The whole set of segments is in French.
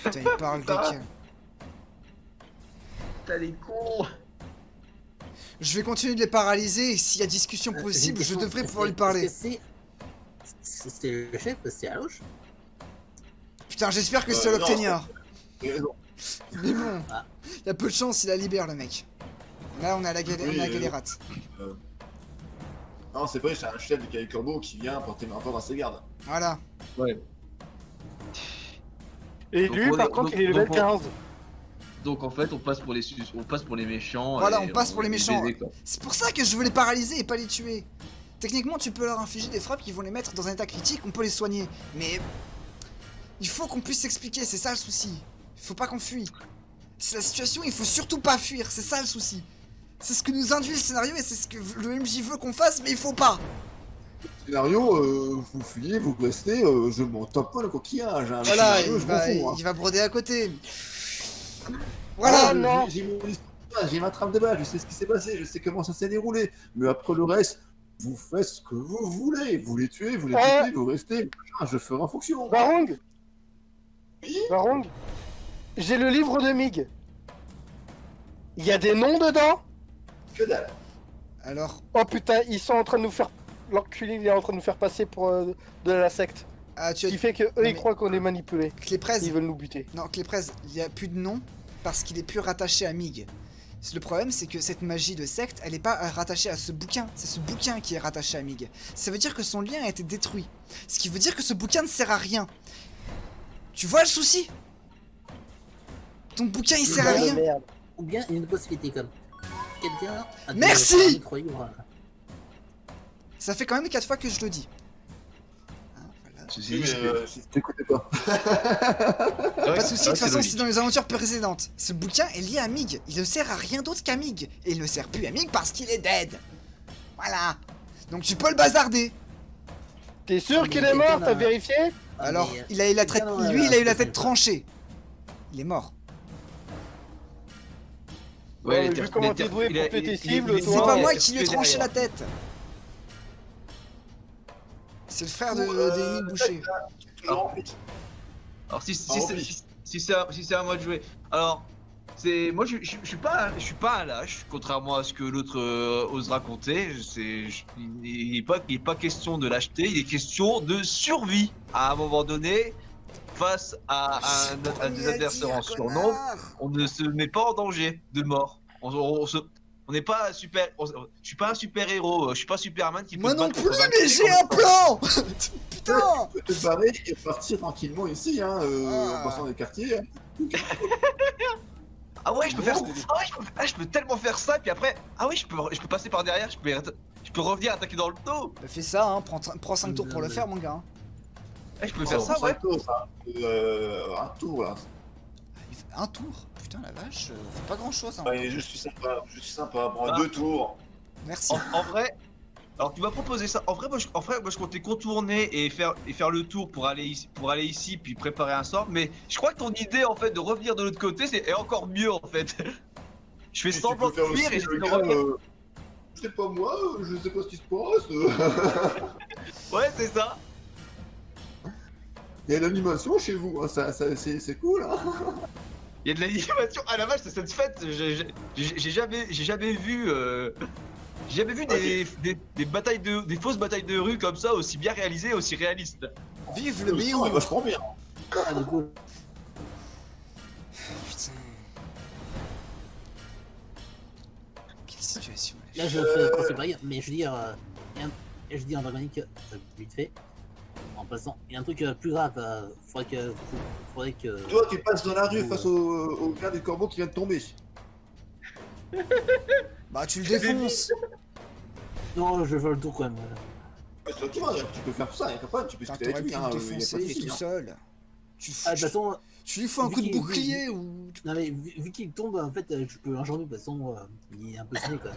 Putain, il parle Ça. de... T'as les cons. Je vais continuer de les paralyser et s'il y a discussion J'ai une possible, je question, devrais pouvoir lui est-ce parler. que c'est le chef, c'est Alouche? Putain, j'espère que c'est Non, l'Octénior. T'as raison. Mais bon, Ah. il y a peu de chance, il la libère le mec. Là, on a la galère, Oui, on a la galérate. Non, c'est vrai, c'est un chef de Cali Corbeau qui vient porter main forte à ses gardes. Voilà. Ouais. Et Donc, lui, on par est- contre, donc- il est level donc, 15. Donc en fait, on passe pour les méchants. Voilà, et on passe pour les méchants. baisait, quoi. C'est pour ça que je veux les paralyser et pas les tuer. Techniquement, tu peux leur infliger des frappes qui vont les mettre dans un état critique, on peut les soigner. Mais il faut qu'on puisse s'expliquer, c'est ça le souci. Il faut pas qu'on fuit. C'est la situation, il faut surtout pas fuir, c'est ça le souci. C'est ce que nous induit le scénario et c'est ce que le MJ veut qu'on fasse, mais il faut pas. Scénario, vous fuyez, vous restez, je m'en tape pas le coquillage. Hein. Voilà, Scénario, il je m'en fous, hein. va broder à côté. Voilà. Ah, non. J'ai mon histoire, j'ai ma trame de balle, je sais ce qui s'est passé, je sais comment ça s'est déroulé. Mais après le reste, vous faites ce que vous voulez. Vous les tuez, vous les tuez, vous restez. Je ferai en fonction. Barong Oui. Barong J'ai le livre de Mig. Il y a des noms dedans. Que dalle. Alors, Oh putain, ils sont en train de nous faire... L'enculé, il est en train de nous faire passer pour de la secte. ah, tu Ce as qui fait que eux, mais- ils croient qu'on est manipulés. Cléprez. Ils veulent nous buter. Non, Cléprez, il n'y a plus de nom parce qu'il est plus rattaché à Mig. Le problème, c'est que cette magie de secte, elle n'est pas rattachée à ce bouquin. C'est ce bouquin qui est rattaché à Mig. Ça veut dire que son lien a été détruit. Ce qui veut dire que ce bouquin ne sert à rien. Tu vois le souci? Ton bouquin, il sert à rien. Merde. Ou bien il y a une possibilité comme quelqu'un a Merci un micro-livre. Ça fait quand même 4 fois que je le dis. Hein, voilà. Ceci Oui, dit, mais si t'écoutais pas. Pas de soucis, de toute façon, c'est dans les aventures précédentes. Ce bouquin est lié à Mig. Il ne sert à rien d'autre qu'à Mig. Et il ne sert plus à Mig parce qu'il est dead. Voilà. Donc tu peux le bazarder. T'es sûr Mais qu'il est mort? quelqu'un T'as a- vérifié? Alors, mais, il a eu la tête... quelqu'un, Lui, il a eu la ça tête fait- tranchée. Il est mort. Ouais, il vu était- comment il était- t'es doué il pour a- péter il- cible, il- toi. C'est pas il- moi il- qui lui ai il- tranché la derrière. tête. C'est le frère d'Émile Boucher. Toujours en fait. Alors Rempli. si c'est à moi de jouer. Alors c'est moi je suis pas un lâche, contrairement à ce que l'autre ose raconter. Il est pas question de lâcheté, il est question de survie. À un moment donné, face à des adversaires en surnombre, on ne se met pas en danger de mort. On n'est pas super. Je suis pas un super héros. Je suis pas Superman qui peut Moi se non battre plus, contre 20 mais j'ai un plan. Putain. Tu peux te barrer et partir tranquillement ici, hein, Ah. en passant des quartiers. Hein. Ah ouais, je peux faire ça. Non. Ah ouais, je peux tellement faire ça. Et puis après, ah oui, je peux passer par derrière. Je peux revenir attaquer dans le dos. Bah, fais ça, hein. Prends 5 tours pour le faire, mon gars. Hein. Eh, je peux faire Oh, ça, ouais. Un tour là. Il fait un tour. Putain, la vache, fait pas grand chose. Hein. Ouais, je suis sympa, Prends Ah. 2 tours. Merci. En vrai, alors tu m'as proposé ça. En vrai, moi, je comptais contourner et faire le tour pour aller ici, puis préparer un sort. Mais je crois que ton idée, en fait, de revenir de l'autre côté, est encore mieux, en fait. Je fais Et tu semblant peux faire de fuir aussi et je le de gars, revenir. c'est pas moi, je sais pas ce qui se passe. Ouais, c'est ça. Il y a l'animation chez vous, hein, c'est cool. Hein. Il y a de l'animation. Ah la vache, c'est cette fête. J'ai jamais vu. J'ai jamais vu des fausses batailles de rue comme ça, aussi bien réalisées, aussi réalistes. Vive le Le son est bio. vachement bien. Ah, du coup, Putain. Quelle situation. là je fais passer par ailleurs, mais je veux dire, je dis en dramatique, vite fait, en passant, il y a un truc plus grave, faudrait que... Toi, tu passes dans la rue face au gars du corbeau qui vient de tomber. Bah, tu le défonces. Non, je veux le tour quand même. C'est toi qui vas, tu peux faire ça, y'a pas, tu peux Putain, discuter t'aurais avec pu lui, le hein, y a pas de défoncer souci, tout hein. seul. Tu, Ah, de toute façon, tu lui fous un vu coup de qu'il- bouclier ou... non mais vu qu'il tombe, en fait, je peux l'enjamber, de toute façon, il est un peu sonné quoi.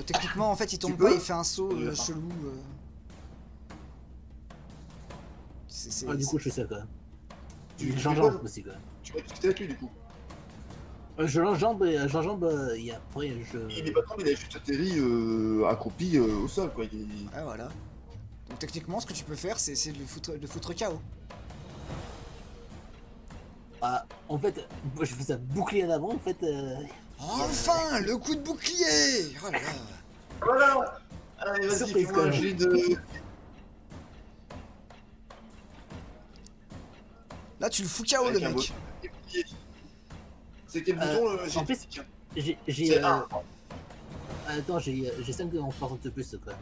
Techniquement, en fait, il tombe peux pas, il fait un saut Enfin. chelou. Ah, du coup, je fais ça quand même. Tu fais J'enjambe quoi aussi quand même. Tu vas discuter avec lui du coup. Je l'enjambe, et après Il est pas tombé, il a juste atterri accroupi au sol quoi. Ah, voilà. Donc, techniquement, ce que tu peux faire, c'est de le foutre KO. En fait, moi, je fais ça bouclier en avant, en fait. Enfin, le coup de bouclier. Oh là là. Voilà. Allez, vas-y, Surprise, fais-moi quand un même. jet de... Là, tu le fous KO, le Avec un mec. C'est quel Euh, bouton le en plus, Tiens. J'ai. C'est un. Attends, j'ai 5 en force de plus quand même.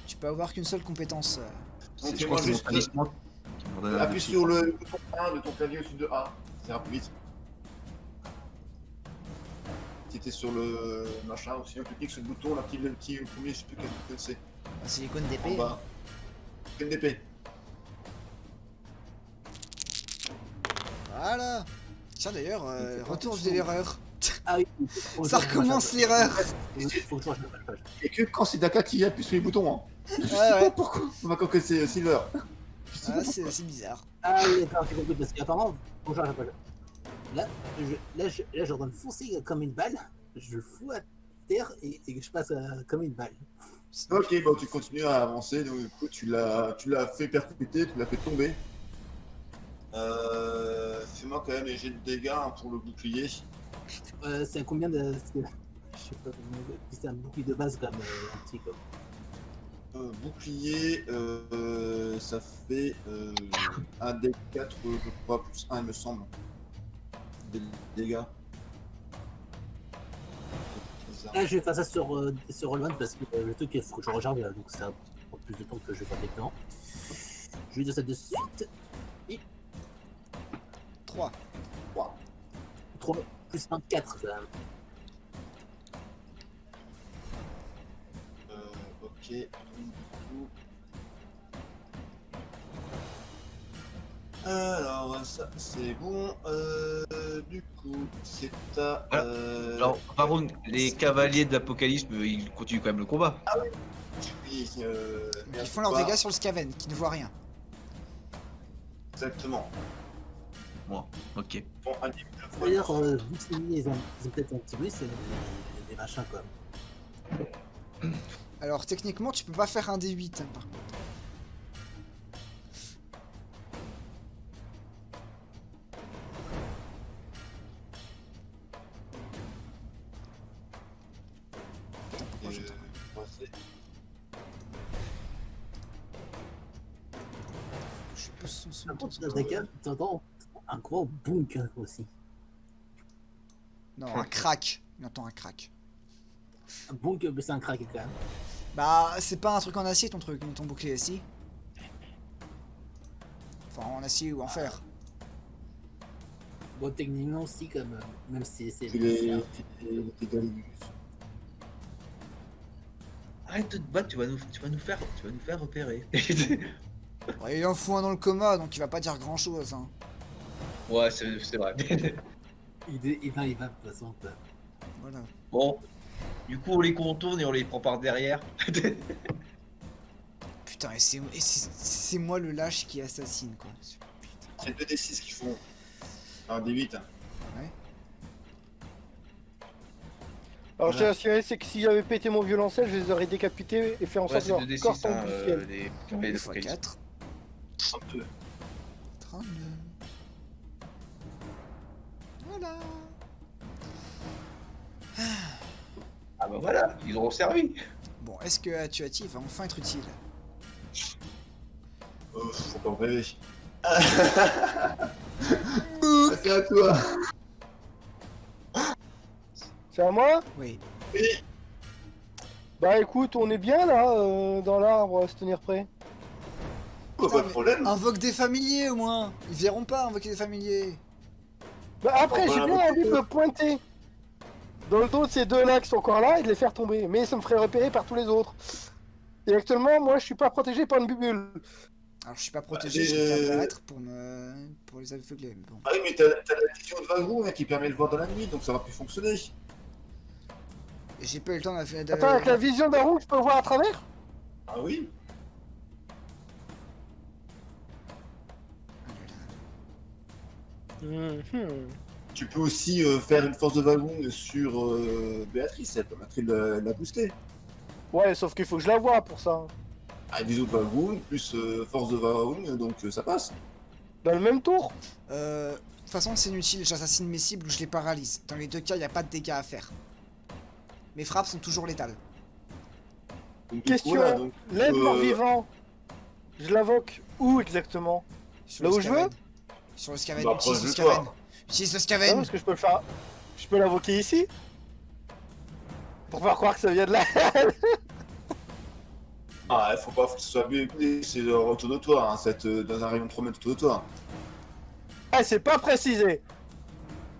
Tu peux avoir qu'une seule compétence. Donc, Je moi, pense que c'est mon juste- talisman qui m'en donne un Appuie petit. sur le bouton 1 de ton clavier au-dessus de A. Ça ira plus vite. Si t'es sur le machin, ou sinon tu cliques sur le bouton, là, le premier, je sais plus quel bouton c'est. C'est l'icône En d'épée. bas. Quelle d'épée. Voilà. Tiens, d'ailleurs, C'est retour pas de l'erreur. Ah oui. Ça recommence l'erreur. Faut que je change de page. Et que quand c'est Daka qui appuie sur les boutons, hein. Je sais Ouais, pas ouais. pourquoi. Maintenant que c'est Silver. Ah, c'est bizarre. Ah oui, d'accord, j'ai compris, parce qu'apparemment, faut que je change de page. Là, je redonne foncer comme une balle, je le fous à terre et je passe comme une balle. Ok, bon, tu continues à avancer, donc du coup, tu l'as fait percuter, tu l'as fait tomber. Fais-moi quand même les jets de dégâts hein, pour le bouclier. C'est combien de. Je sais pas combien de. C'est un bouclier de base comme un petit comme. Bouclier, ça fait un des 4, je crois, plus 1, il me semble. Des dégâts. Là, je vais faire ça sur Roll1 parce que le truc, il faut que je regarde, donc ça prend plus de temps que je vais faire maintenant. Je vais dire ça de suite. 3. 3 plus 1, 4 quand même. Ok, du coup. Alors, ça c'est bon. Du coup, c'est à. Alors, par contre, les cavaliers de l'Apocalypse, ils continuent quand même le combat. oui, Ils font leurs dégâts sur le Skaven, qui ne voit rien. Exactement. Moi, ok. Bon, un D'ailleurs, vu que c'est mis, ils ont peut-être un petit bruit, c'est des machins quoi. Alors, techniquement, tu peux pas faire un D8, hein, par contre. Pourquoi j'entends Je pousse son son. Par contre, dans ta cave, t'entends un gros bonk aussi. Non, un crack. Il entend un crack. Un bonk, mais c'est un crack quand même. Bah, c'est pas un truc en acier ton truc, ton bouclier ici. Enfin, en acier ou en fer. Bon, techniquement aussi, comme même si c'est. les dégâts. Arrête de te battre, tu vas nous faire repérer. Ouais, il en fout un dans le coma, donc il va pas dire grand chose. Hein. Ouais, c'est vrai. Il va de toute façon. Quoi. Voilà. Bon, du coup, on les contourne et on les prend par derrière. Putain, et c'est moi le lâche qui assassine quoi. C'est 2d6 qui font. Un d8. Alors, je tiens à signaler, c'est que si j'avais pété mon violoncelle, je les aurais décapités et fait en Ouais, sorte c'est que 2d6, leur corps tombe hein, du ciel. les cavaliers 2 x d'Apocalypse. 4. 32. 32. Voilà. Ah bah voilà, ils auront servi. Bon, est-ce que Atuati va enfin être utile? Faut pas me rêver. C'est à toi. C'est à moi? Oui. Bah écoute, on est bien là, dans l'arbre, à se tenir prêt. Pas de problème. Invoque des familiers au moins. Ils verront pas invoquer des familiers. Bah après, Bon, j'ai voilà, bien envie de me pointer dans le dos de ces deux-là qui sont encore là et de les faire tomber. Mais ça me ferait repérer par tous les autres. Et actuellement, moi, je suis pas protégé par une bubule. Alors je suis pas protégé, je vais faire apparaître pour les aveugler. Mais bon. Ah oui, mais t'as la vision de Vagrou hein, qui permet de voir dans la nuit, donc ça va plus fonctionner. Et j'ai pas eu le temps de... Attends, avec la vision d'un roux, je peux voir à travers? Ah oui. Tu peux aussi faire une force de Vagrou sur Béatrice, elle permettrait de la booster. Ouais, sauf qu'il faut que je la voie pour ça. Bisous de Vagoon, plus force de Vagoon, donc ça passe. Dans le même tour? De toute façon, c'est inutile, j'assassine mes cibles ou je les paralyse. Dans les deux cas, il n'y a pas de dégâts à faire. Mes frappes sont toujours létales. Donc, Question, voilà, donc, l'aide mort-vivant, je l'invoque où exactement? Sur Là le où je veux? Skaven. Sur le Skaven, Bah, utilise proche le de Skaven. toi. Utilise le Non, Skaven. parce que je peux le faire... Je peux l'invoquer ici? Pour faire croire que ça vient de là. Ah, faut pas que ce soit bien, c'est autour de toi, hein, dans un rayon de 3 mètres autour de toi. Ah, c'est pas précisé.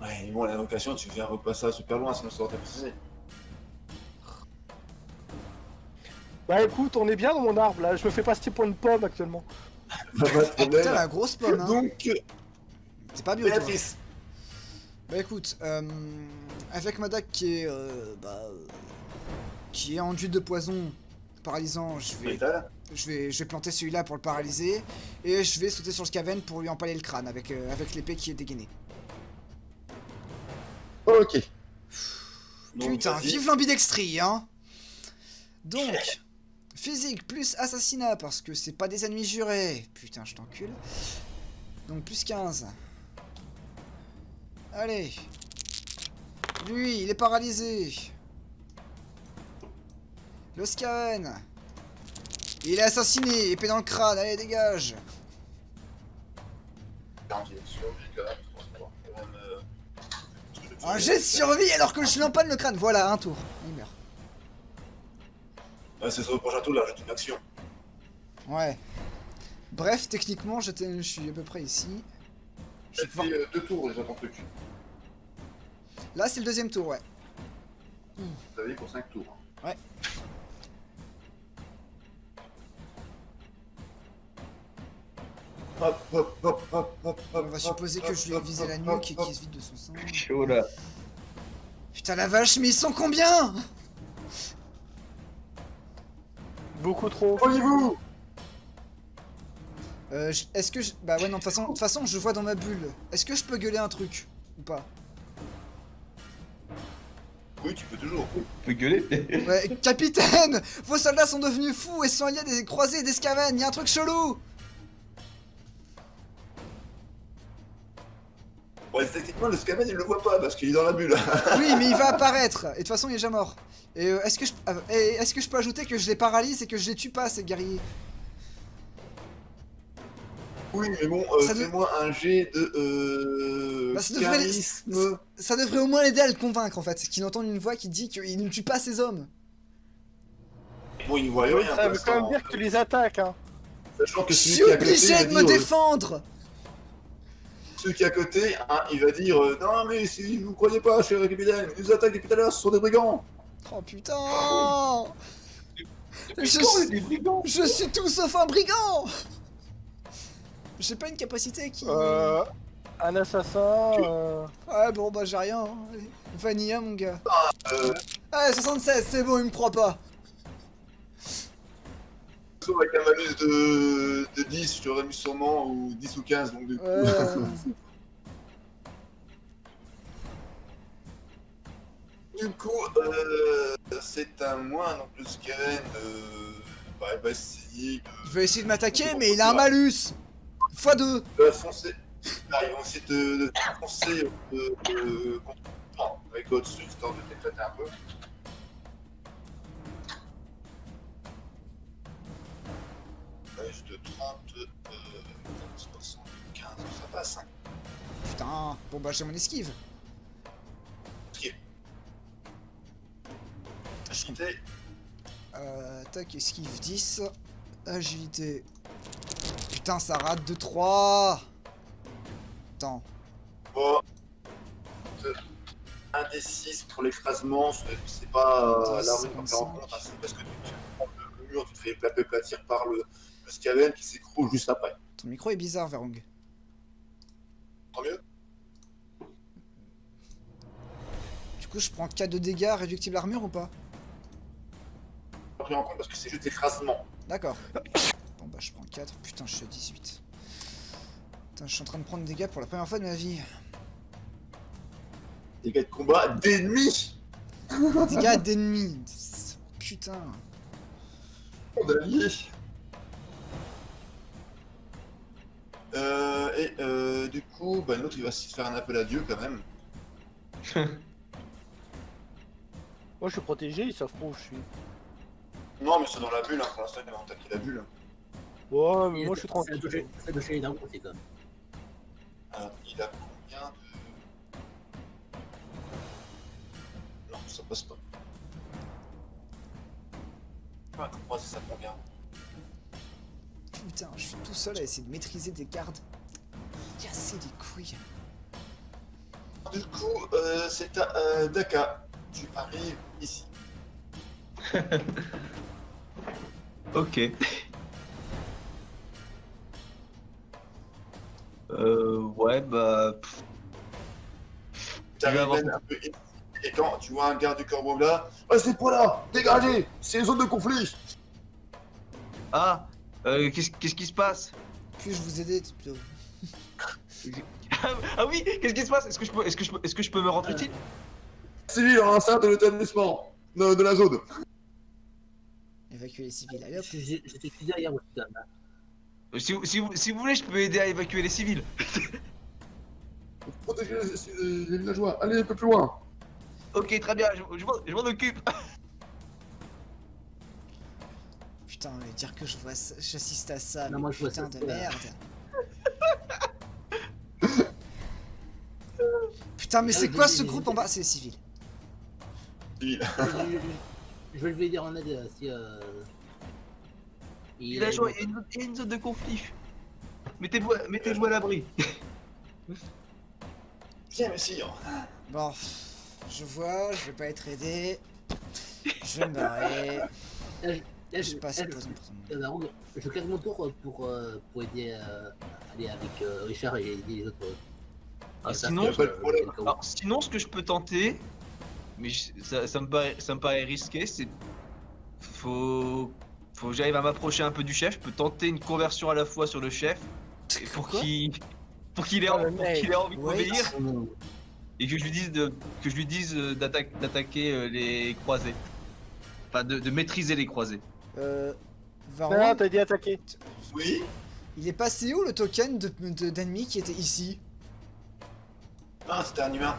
Ouais, mais bon, l'invocation, tu viens repasser ça super loin, sinon ça aurait été précisé. Bah écoute, on est bien dans mon arbre là, je me fais pas 6 points de pomme actuellement. Pas de Oh problème. putain, la grosse pomme, hein. Donc, C'est pas bio, toi. Béatrice. Bah écoute, avec ma dague qui est enduite de poison paralysant, je vais planter celui-là pour le paralyser et je vais sauter sur le Skaven pour lui empaler le crâne avec l'épée qui est dégainée. Ok. Donc, Putain, vas-y. vive l'ambidextrie, hein. Donc, physique plus assassinat parce que c'est pas des ennemis jurés. Putain, je t'encule. Donc plus 15. Allez. Lui, il est paralysé. Le Skaven. Il est assassiné, épée dans le crâne, allez, dégage. Un jet de survie alors que je lui empale le crâne. Voilà, un tour. Il meurt. Ouais, c'est sur le prochain tour, là, j'ai une action. Ouais. Bref, techniquement, je suis à peu près ici. Je vais J'ai pouvoir- fait 2 tours déjà ton truc. Là, c'est le deuxième tour, ouais. Vous avez pour 5 tours. Ouais. Hop, hop, hop, hop, hop, On va supposer que je lui ai visé la nuque et qu'il se vide de son sang. Chaud là. Putain la vache, mais ils sont combien? Beaucoup trop. Voyez-vous. Est-ce que je... Bah ouais non, de toute façon, je vois dans ma bulle. Est-ce que je peux gueuler un truc? Ou pas? Oui, tu peux toujours. Tu peux gueuler. Ouais, capitaine! Vos soldats sont devenus fous et sont alliés des croisés et des Skaven, y'a un truc chelou! Ouais, techniquement, le Skaven, il le voit pas parce qu'il est dans la bulle. Oui, mais il va apparaître, et de toute façon, il est déjà mort. Et est-ce que je peux ajouter que je les paralyse et que je les tue pas, ces guerriers? Oui, mais bon, Ça ne- fais-moi un jet de Bah, ça devrait- charisme. Ça devrait au moins l'aider à le convaincre, en fait, qu'il entende une voix qui dit qu'il ne tue pas ses hommes. Bon, il voit rien. Ça veut pour quand même l'instant. dire que tu les attaques, hein. Sachant que Je celui suis qui est à côté, obligé il de va me dire, défendre! celui qui est à côté, hein, il va dire non, mais si vous croyez pas, cher capitaine, ils nous attaquent depuis tout à l'heure, ce sont des brigands. Oh putain! Mais quand les brigands. Je suis tout sauf un brigand! J'ai pas une capacité qui... Un assassin, Ouais bon bah j'ai rien, hein. Vanilla mon gars. Euh, Ah 76, c'est bon, il me croit pas. avec un malus de 10, je t'aurais mis sûrement, ou 10 ou 15, donc du coup. Du coup, c'est à moi, donc le Skaven, bah, il va essayer de... Il veut essayer de m'attaquer mais il a un malus! x2! de foncer. Là, ils vont essayer de foncer contre avec au-dessus, histoire de t'éclater un peu. Juste de 30, 75, ça passe. Hein. Putain, bon bah j'ai mon esquive. Agilité, Tac, esquive 10. Agilité. Putain, ça rate de 3. Attends. bon. 1 des 6 pour l'écrasement, c'est pas 10, l'arme qu'on fait en 55. compte, hein, c'est parce que tu prends le mur, tu te fais platir par le Skaven qui s'écroule juste après. Ton micro est bizarre, Verong. Tant mieux. Du coup, je prends 4 de dégâts, réductible armure ou pas? Pas pris en compte parce que c'est juste écrasement. D'accord. Bon bah je prends 4. Putain, je suis à 18. Putain, je suis en train de prendre des dégâts pour la première fois de ma vie. Dégâts de combat d'ennemis. Dégâts d'ennemis. Putain. D'alliés. Et du coup, bah, l'autre il va se faire un appel à Dieu quand même. Moi je suis protégé, ils savent pas où je suis. Non, mais c'est dans la bulle, hein. Pour l'instant, il a attaqué la bulle. Ouais, mais moi je suis tranquille. C'est de chez les dragons aussi, quand même. Alors, il a combien de. Non, ça passe pas. Ah, 3, ça convient. Putain, je suis tout seul à essayer de maîtriser des gardes. Casser les couilles. Du coup, c'est à Daka. Tu arrives ici. Ok. Ouais, bah. Tu arrives avoir- un peu ici. Et quand tu vois un garde du corbeau là, restez pas là, dégagez, c'est une zone de conflit. Ah, qu'est-ce qui se passe? Puis-je vous aider plutôt? Ah oui, qu'est-ce qui se passe? Est-ce que je peux me rendre utile? Civil en enceinte de l'établissement, de la zone. Évacuer les civils. Allez hop. J'étais derrière moi, putain. Si vous voulez, je peux aider à évacuer les civils. Protégez les villageois, allez un peu plus loin. Ok, très bien, je m'en occupe. Putain, mais dire que j'assiste à ça, Non, mais moi, je vois putain ça, de ouais. merde. Putain, mais c'est quoi ce groupe en bas? C'est les civils. Civil. Je vais lui dire en aide si. Il a joué, il y a une zone de conflit. Mettez-vous à l'abri. Viens, messire. Bon, je vois, je vais pas être aidé. Je vais me barrer. Là, Je passe pas important. je claque mon tour pour aider à aller avec Richard et aider les autres. Sinon, y a pas de problème. Alors, sinon, ce que je peux tenter, mais ça me paraît risqué, c'est faut que j'arrive à m'approcher un peu du chef. Je peux tenter une conversion à la fois sur le chef et pour Quoi qu'il ait Oh, le ait envie Wait. d'obéir et que je lui dise d'attaquer les croisés, enfin de maîtriser les croisés. Non, Varro, t'as dit attaquer. Oui. il est passé où le token d'ennemi qui était ici? Ah, c'était un humain.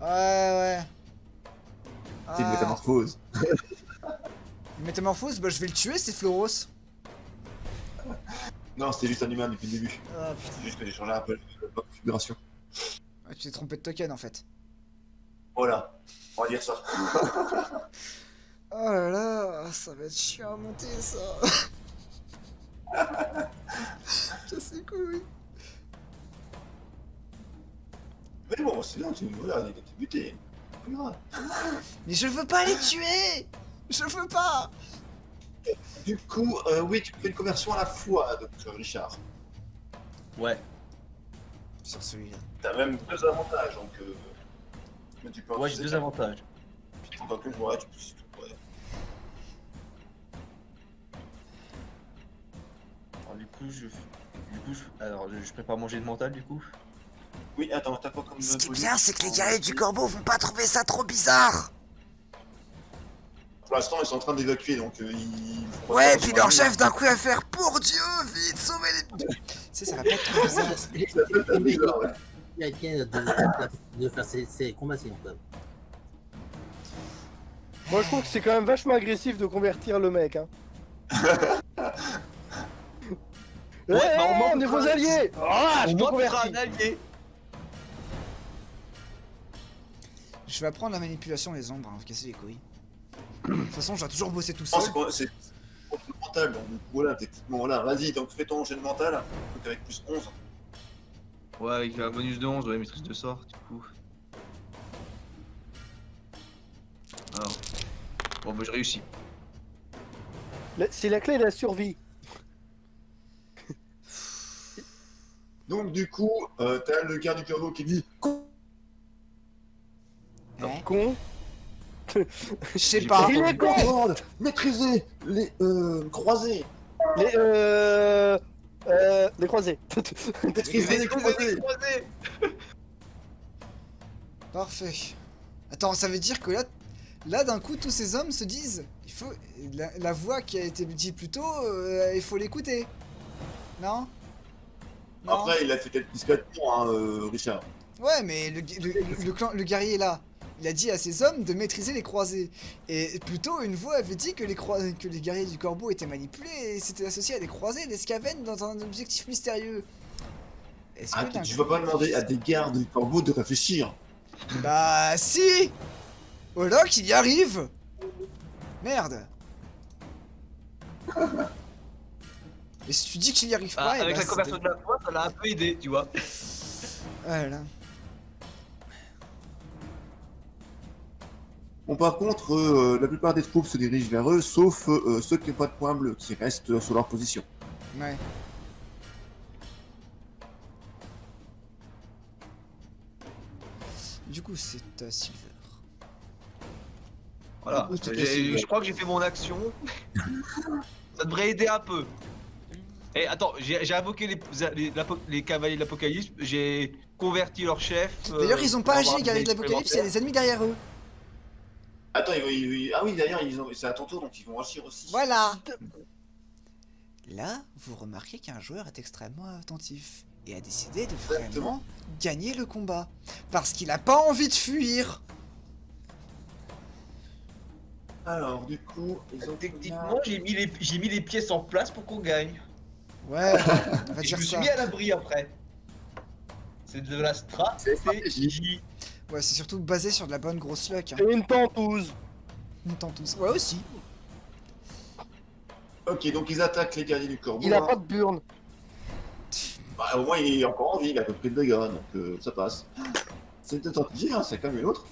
Ouais. C'est une Ah, métamorphose. métamorphose, bah je vais le tuer, c'est Floros. Non, c'était juste un humain depuis le début. Ah putain, C'est juste que j'ai changé un peu la configuration. ouais, tu t'es trompé de token en fait. Voilà, on va dire ça. Oh là là, ça va être chiant à monter ça. Casse les couilles. Mais bon, c'est bien, tu voilà, il a été buté. C'est pas grave. Mais je veux pas les tuer. Je veux pas. Du coup, oui, tu fais une conversion à la fois, docteur Richard. Ouais. Sur celui-là. T'as même 2 avantages, donc. Mais tu peux Ouais, j'ai 2 avantages. Tant que ouais, tu peux c'est tout. Ouais. Alors alors je prépare manger de mental du coup. Oui, attends, t'as pas comme. Ce qui est bien, c'est que les guerriers du corbeau vont pas trouver ça trop bizarre. Pour l'instant, ils sont en train d'évacuer, donc ils. Ouais, puis leur chef d'un coup va faire pour Dieu, vite, sauvez les. Tu sais, ça va pas être trop bizarre. C'est bizarre, ouais. Il y a bien de faire ces combats sinon quand même. Moi je trouve que c'est quand même vachement agressif de convertir le mec. Hein. Ouais, bah, on est vos alliés. Ah, je te On montre convertis. un allié. Je vais apprendre la manipulation des ombres, hein, casser les couilles. De toute façon, je dois toujours bosser tout Non, seul. c'est contre le mental, donc voilà, techniquement, voilà, vas-y, donc fais ton jet de mental, donc avec plus 11. Ouais, avec un bonus de 11, ouais, maîtrise de sort du coup. Alors. Bon bah je réussis. C'est la clé de la survie. Donc du coup, t'as le garde du corbeau qui dit Ouais. Con. Je sais J'ai pas. Il est con. commande, maîtrisez les croisés, Les croisés. maîtrisez les croisés. Parfait. Attends, ça veut dire que là d'un coup, tous ces hommes se disent, il faut la voix qui a été dite plus tôt, il faut l'écouter. Non? Non. Après, il a fait quelques discrètement, hein, Richard. Ouais, mais le guerrier là, il a dit à ses hommes de maîtriser les croisés. Et plutôt, une voix avait dit que que les guerriers du corbeau étaient manipulés et s'étaient associés à des croisés, des scaven dans un objectif mystérieux. Est-ce que Ah, d'un tu coup- vas pas demander à des gardes du corbeau de réfléchir. Bah si Olok, il y arrive. Merde. Et si tu dis qu'il y arrive pas, eh avec ben, la conversion de la foi, ça l'a un peu aidé, tu vois. Voilà. Bon, par contre, la plupart des troupes se dirigent vers eux, sauf ceux qui n'ont pas de points bleus, qui restent sur leur position. Ouais. Du coup, c'est Silver. Voilà, Oui, tout à fait. je crois que j'ai fait mon action. Ça devrait aider un peu. Et attends, j'ai invoqué les cavaliers de l'Apocalypse, j'ai converti leur chef. D'ailleurs, ils ont pas pour agi, avoir les guerriers de des l'Apocalypse, il y a des ennemis derrière eux. Attends, ah oui, d'ailleurs, c'est à ton tour, donc ils vont agir aussi. Voilà. Là, vous remarquez qu'un joueur est extrêmement attentif et a décidé de vraiment Exactement. gagner le combat. Parce qu'il a pas envie de fuir. Alors, du coup, ils ont Techniquement, j'ai mis les pièces en place pour qu'on gagne. Ouais, on va Et je dire me suis ça. mis à l'abri après. C'est de la stratégie. Ouais, c'est surtout basé sur de la bonne grosse luck. Hein. Et une tentouse. On tente tous. Ouais, aussi. Ok, donc ils attaquent les guerriers du corbeau. Il a hein. pas de burn. Bah, au moins, il est encore en vie, il a à peu près de dégâts, donc ça passe. C'est une stratégie, hein, c'est quand même une autre.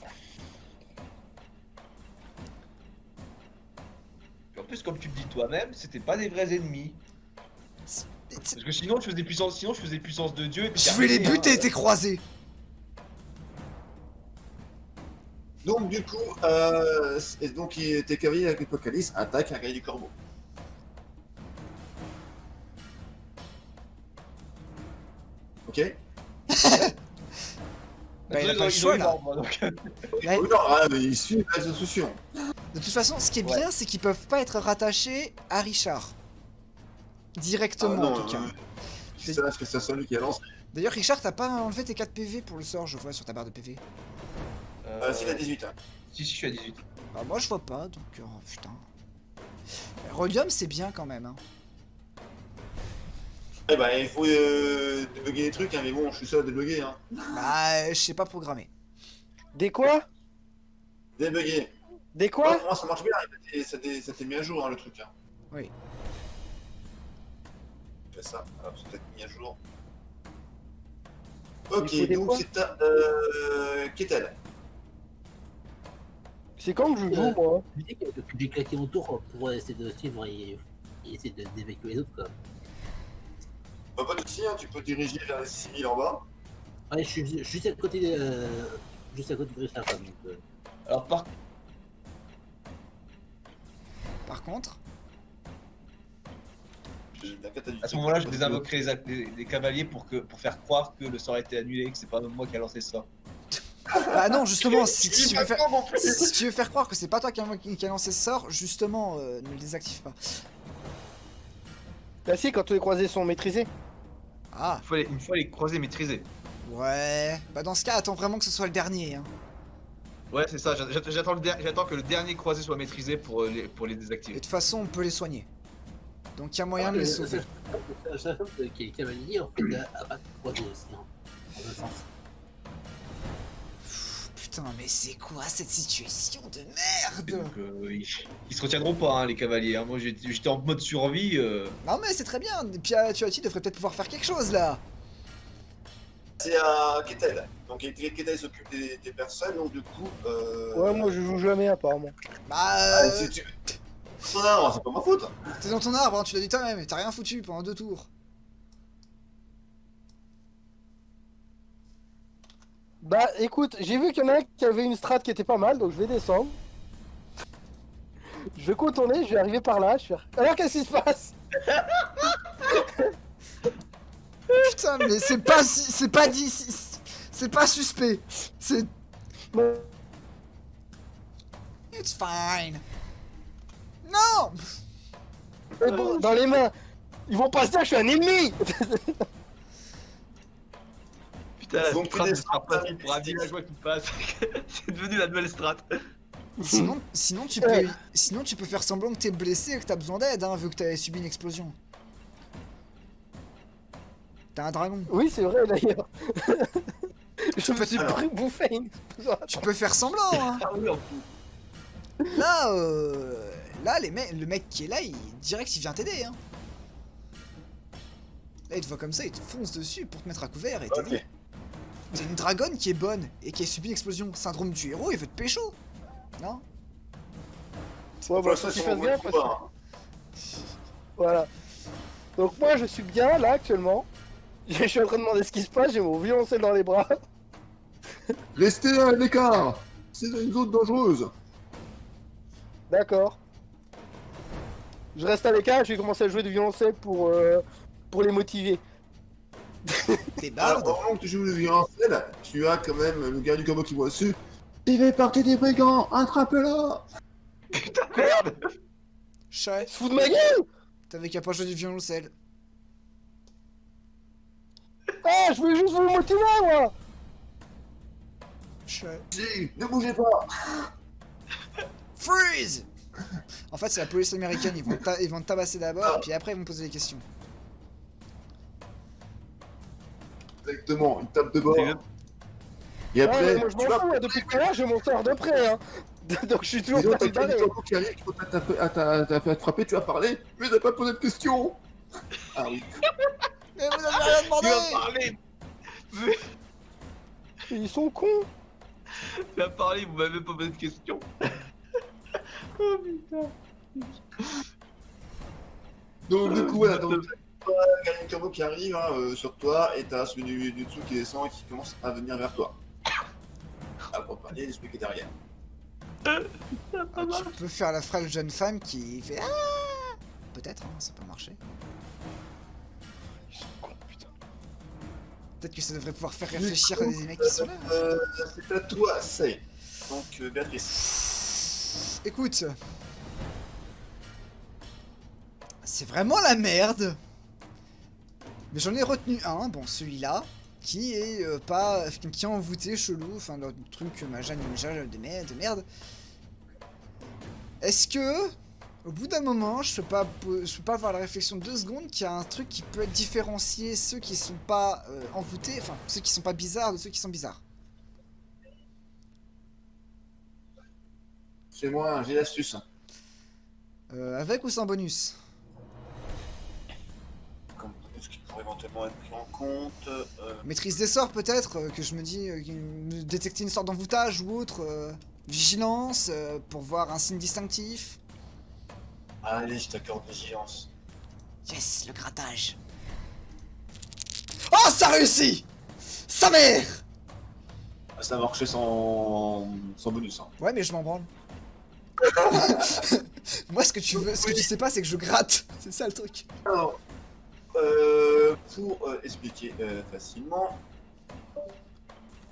En plus, comme tu le dis toi-même, c'était pas des vrais ennemis. Parce que sinon, je faisais puissance de Dieu et puis Je vais les terminé, buter, hein. tes croisés. Donc, du coup, tes cavaliers avec l'Apocalypse attaquent un guerrier du corbeau. Ok. Bah, il a Ils pas ont- le ils choix, ont eu là. l'ordre, donc. Ouais. Oui, non, ah, mais ils suivent les instructions. De toute façon, ce qui est bien, c'est qu'ils peuvent pas être rattachés à Richard. Directement, en tout cas. Je sais que c'est celui qui a lancé. D'ailleurs, Richard, t'as pas enlevé tes 4 PV pour le sort, je vois, sur ta barre de PV. S'il a 18 ans. Si, je suis à 18. Bah, moi, je vois pas, donc... oh, putain. Rhodium, c'est bien, quand même. Hein. Eh ben, il faut débugger les trucs, hein, mais bon, je suis seul à débugger. Hein. Bah, je sais pas programmer. Des quoi? Débugger. Des quoi? Moi, ça marche bien, ça t'est mis à jour, hein, le truc. Hein. Oui. Je fais ça, alors c'est peut-être mis à jour. Il faut Ok, des donc quoi c'est à Ketel. C'est quand que je joue, moi? Je dis que j'ai claqué mon tour pour essayer de suivre et essayer d'évacuer les autres, quoi. Bah, pas de soucis, hein, tu peux diriger vers les 6000 en bas. Ouais, je suis juste à côté de Richard, quoi, donc, Alors, Par contre... à ce moment-là, je désinvoquerai les cavaliers pour faire croire que le sort a été annulé, que c'est pas moi qui a lancé ça. Bah non, justement, si tu veux faire croire que c'est pas toi qui a lancé ce sort, justement, ne le désactive pas. Bah si, quand tous les croisés sont maîtrisés. Ah, Une fois les croisés maîtrisés. ouais... Bah dans ce cas, attends vraiment que ce soit le dernier, hein. Ouais, c'est ça, j'attends que le dernier croisé soit maîtrisé pour les Et désactiver. de toute façon, on peut les soigner. Donc il y a moyen de les sauver. je sais qu'il y a les cavaliers, en fait, à pas croiser aussi, hein, dans le sens. Putain, mais c'est quoi cette situation de merde? Donc, ils se retiendront pas, hein, les cavaliers. Hein. Moi, j'étais en mode survie. Non mais c'est très bien, Tuati devrait peut-être pouvoir faire quelque chose là. C'est à Ketel. Donc Ketel s'occupe des personnes, donc du coup. Ouais, moi je joue jamais apparemment. Bah... Non, c'est pas ma faute. T'es dans ton arbre, hein, tu l'as dit toi-même, t'as rien foutu pendant 2 tours. Bah écoute, j'ai vu qu'il y en a un qui avait une strat qui était pas mal, donc je vais descendre. Je vais contourner, je vais arriver par là, je vais faire... Alors qu'est-ce qui se passe? Putain, mais c'est pas c'est pas suspect. C'est... Bon, It's fine. Non. mais bon, dans les mains, ils vont pas se dire que je suis un ennemi. Putain, la Donc, strat tu ne sera pas faite pour un villageois qui passe. C'est devenu la nouvelle strat. Sinon, tu peux faire semblant que t'es blessé et que t'as besoin d'aide, hein, vu que t'avais subi une explosion. T'as un dragon. Oui, c'est vrai d'ailleurs. Je me peux- suis alors. pris bouffer une explosion. Tu peux faire semblant, hein. Ah oui, en plus. Là, le mec qui est là, il direct il vient t'aider, hein. Là, il te voit comme ça, il te fonce dessus pour te mettre à couvert et t'aider. Ok. C'est une dragonne qui est bonne et qui a subi une explosion. Syndrome du héros, il veut te pécho. Non? Ouais, bah, faut qu'il fasse bien parce que... Voilà. Donc moi, je suis bien là actuellement. Je suis en train de demander ce qui se passe, j'ai mon violoncelle dans les bras. Restez à l'écart. C'est une zone dangereuse. D'accord. Je reste à l'écart, je vais commencer à jouer du violoncelle pour les motiver. T'es Alors, barde. pendant que tu joues le violoncelle, tu as quand même le gars du combo qui voit dessus. Il fait partie des brigands, attrape-la. Putain, merde. Chat, Se fout de ma gueule. t'avais qu'à pas jouer du violoncelle. Ah, je voulais juste vous motiver, moi. Chat. Si, ne bougez pas. Freeze! En fait, c'est la police américaine, ils vont te tabasser d'abord, puis après ils vont poser des questions. Exactement, une tape de bord. C'est Et Ouais, après, mais moi je tu m'en vas... fous, hein, depuis tout à l'heure, je m'en sors de près, hein. Donc je suis toujours Disons, pas t'as barré. quelqu'un qui arrive, qui t'a fait frapper, tu vas parler, mais t'as pas posé de questions. Ah oui. Mais vous avez rien Tu demandé! vas parler. Ils sont cons. Tu vas parler, vous m'avez même pas posé de questions. Oh putain. Donc du coup, voilà, donc t'as un combo qui arrive hein, sur toi, et t'as celui du dessous qui descend et qui commence à venir vers toi. Accompagné de celui qui est derrière. Ah, tu peux faire la frêle jeune femme qui fait ah. Peut-être, hein, ça peut marcher. Ils sont cons, putain. Peut-être que ça devrait pouvoir faire réfléchir les mecs qui sont là. C'est à toi, c'est. Donc Béatrice. Écoute, c'est vraiment la merde. Mais j'en ai retenu un, bon celui-là, qui est pas, qui est envoûté, chelou, enfin le truc Maja Ninja de merde. Est-ce que, au bout d'un moment, je peux pas avoir la réflexion de 2 secondes qu'il y a un truc qui peut être différencié ceux qui sont pas envoûtés, enfin ceux qui sont pas bizarres de ceux qui sont bizarres. Fais-moi un jet d'astuce. Avec ou sans bonus? Comme ce qui pourrait éventuellement être pris en compte. Maîtrise des sorts peut-être, que je me dis, détecter une sorte d'envoûtage ou autre, vigilance, pour voir un signe distinctif. Allez, je t'accorde vigilance. Yes, le grattage. Oh, ça réussit! Sa mère! Ça a marché sans bonus. Hein. Ouais, mais je m'en branle. Moi, ce que tu sais pas, c'est que je gratte. C'est ça le truc. Alors, pour expliquer facilement.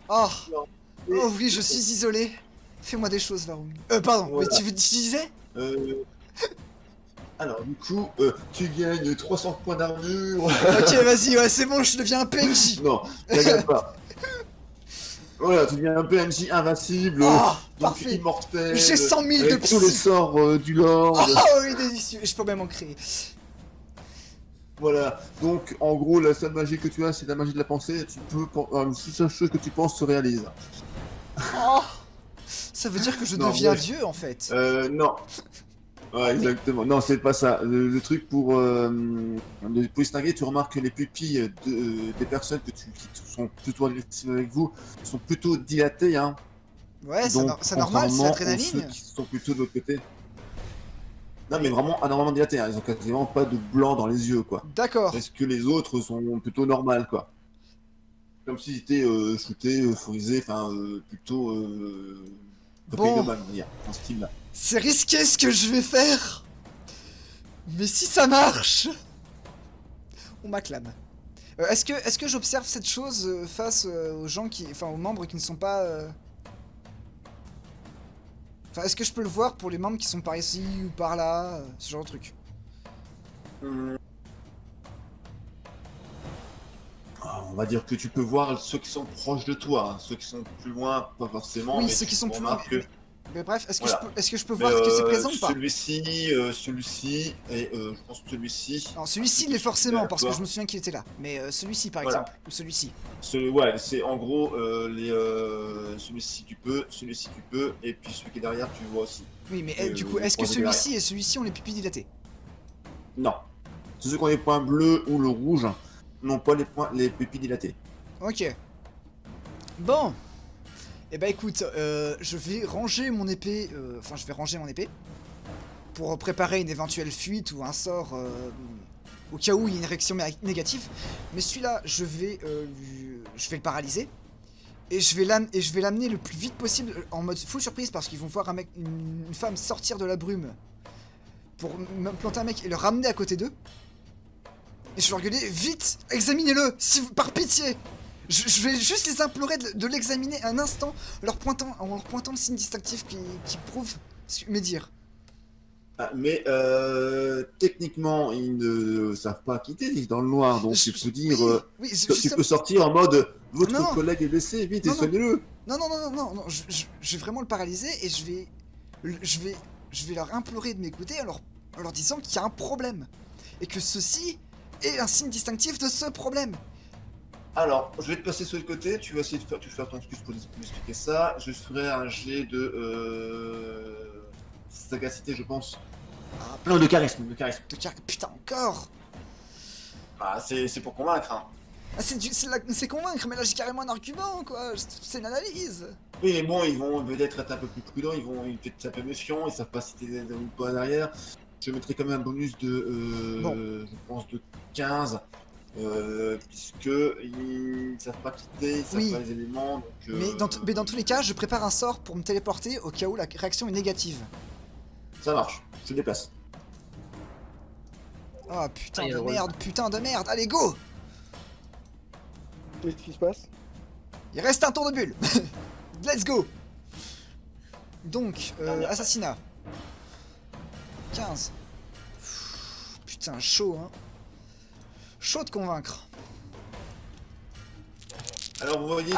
Oh, Non. oh oui, je suis isolé. Fais-moi des choses, Varun. Pardon, Voilà. mais tu disais? Alors, du coup, tu gagnes 300 points d'armure. Ok, vas-y, ouais, c'est bon, je deviens un PNJ. Non, t'inquiète pas. Voilà, tu deviens un PNJ invincible, Oh, donc parfait. immortel. J'ai 100 000 de avec tous les psy. sorts du Lord. Oh oui, délicieux. Je peux même en créer. Voilà, donc en gros, la seule magie que tu as, c'est la magie de la pensée. Tu peux, la seule chose que tu penses se réalise. Oh, ça veut dire que je Non, deviens ouais. Dieu en fait. Non. Ouais, exactement. Non, c'est pas ça. Le truc pour distinguer, tu remarques que les pupilles des personnes qui sont plutôt agressives avec vous sont plutôt dilatées, hein. Ouais, Donc, c'est normal, c'est contrairement aux ceux l'adrénaline. qui sont plutôt de l'autre côté. Non, mais vraiment anormalement dilatés, hein. Ils ont quasiment pas de blanc dans les yeux, quoi. D'accord. Parce que les autres sont plutôt normales, quoi. Comme s'ils étaient shootés, euphorisés, enfin, plutôt... Bon. Pokémon, on va dire, dans ce style-là. C'est risqué ce que je vais faire. Mais si ça marche, on m'acclame. Est-ce que j'observe cette chose face aux gens aux membres qui ne sont pas. Enfin, est-ce que je peux le voir pour les membres qui sont par ici ou par là, ce genre de truc. Ah, on va dire que tu peux voir ceux qui sont proches de toi, hein. Ceux qui sont plus loin, pas forcément. Oui, mais ceux tu qui sont plus loin. remarques que- Mais bref, est-ce que, Voilà. est-ce que je peux Mais, voir que c'est présent ou pas? celui-ci, et je pense que celui-ci. Non, celui-ci, il est forcément, parce que Toi. je me souviens qu'il était là. Mais celui-ci, par Voilà. exemple, ou celui-ci. Ouais, c'est en gros celui-ci tu peux, et puis celui qui est derrière tu le vois aussi. Oui, mais Et, du coup, les est-ce que points de derrière. celui-ci et celui-ci ont les pupilles dilatées? Non. Tous ceux qui ont les points bleus ou le rouge n'ont pas les pupilles dilatées. Ok. Bon. Eh bah écoute, je vais ranger mon épée, enfin je vais ranger mon épée pour préparer une éventuelle fuite ou un sort au cas où il y a une réaction négative. Mais celui-là, je vais le paralyser et je vais l'amener le plus vite possible en mode full surprise parce qu'ils vont voir une femme sortir de la brume pour me planter un mec et le ramener à côté d'eux. Et je vais leur gueuler, vite, examinez-le, par pitié. Je vais juste les implorer de l'examiner un instant en leur pointant le signe distinctif qui prouve mes dires. Ah, mais techniquement ils ne savent pas quitter, ils sont dans le noir, donc tu peux dire, oui, tu peux sortir en mode votre Non. collègue est blessé, vite et Non, non. soignez-le. Non, je vais vraiment le paralyser et je vais leur implorer de m'écouter en leur disant qu'il y a un problème. Et que ceci est un signe distinctif de ce problème. Alors, je vais te passer sur le côté, tu vas essayer de faire ton excuse pour expliquer ça. Je ferai un jet de sagacité, je pense. Ah, Non, de charisme, putain, encore. Ah, c'est pour convaincre, hein. Ah, c'est convaincre, mais là j'ai carrément un argument, quoi. C'est une analyse. Oui, mais bon, ils vont peut-être être un peu plus prudents, ils vont peut-être être un peu méfiants, ils savent pas si t'es ou pas derrière. Je mettrai quand même un bonus de, je pense, de 15. Puisque ils savent pas quitter, ils savent Oui. pas les éléments. Donc, Mais dans tous les cas, je prépare un sort pour me téléporter au cas où la réaction est négative. ça marche, je déplace. Ah putain Ah, il y a de le rôle. merde, putain de merde, allez go. Qu'est-ce qui se passe? Il reste un tour de bulle. Let's go. Donc, assassinat. 15. Putain, chaud, hein. Chaud de convaincre. Alors vous voyez,